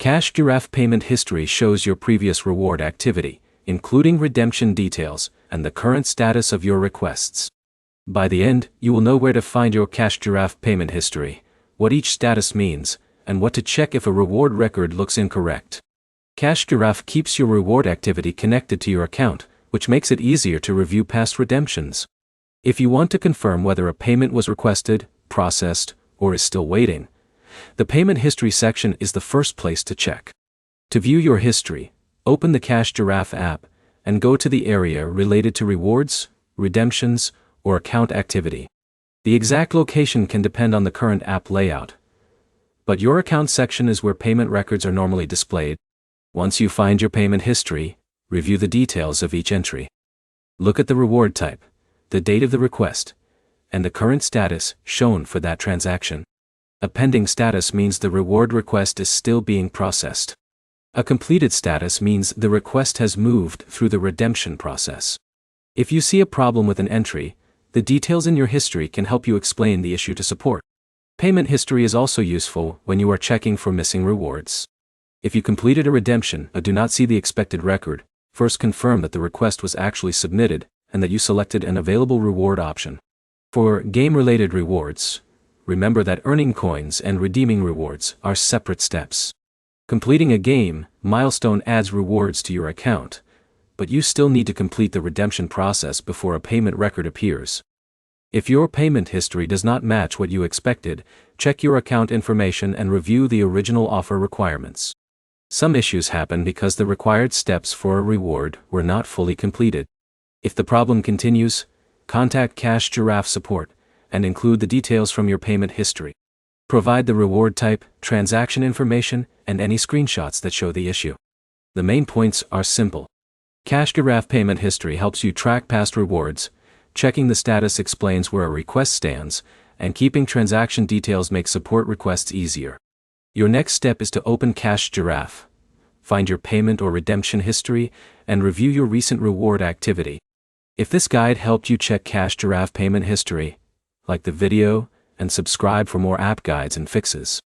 Cash Giraffe payment history shows your previous reward activity, including redemption details and the current status of your requests. By the end, you will know where to find your Cash Giraffe payment history, what each status means, and what to check if a reward record looks incorrect. Cash Giraffe keeps your reward activity connected to your account, which makes it easier to review past redemptions. If you want to confirm whether a payment was requested, processed, or is still waiting, the payment history section is the first place to check. To view your history, open the Cash Giraffe app and go to the area related to rewards, redemptions, or account activity. The exact location can depend on the current app layout, but your account section is where payment records are normally displayed. Once you find your payment history, review the details of each entry. Look at the reward type, the date of the request, and the current status shown for that transaction. A pending status means the reward request is still being processed. A completed status means the request has moved through the redemption process. If you see a problem with an entry, the details in your history can help you explain the issue to support. Payment history is also useful when you are checking for missing rewards. If you completed a redemption but do not see the expected record, first confirm that the request was actually submitted and that you selected an available reward option. For game-related rewards, remember that earning coins and redeeming rewards are separate steps. Completing a game milestone adds rewards to your account, but you still need to complete the redemption process before a payment record appears. If your payment history does not match what you expected, check your account information and review the original offer requirements. Some issues happen because the required steps for a reward were not fully completed. If the problem continues, contact Cash Giraffe support and include the details from your payment history. Provide the reward type, transaction information, and any screenshots that show the issue. The main points are simple. Cash Giraffe payment history helps you track past rewards, checking the status explains where a request stands, and keeping transaction details makes support requests easier. Your next step is to open Cash Giraffe, find your payment or redemption history, and review your recent reward activity. If this guide helped you check Cash Giraffe payment history, like the video and subscribe for more app guides and fixes.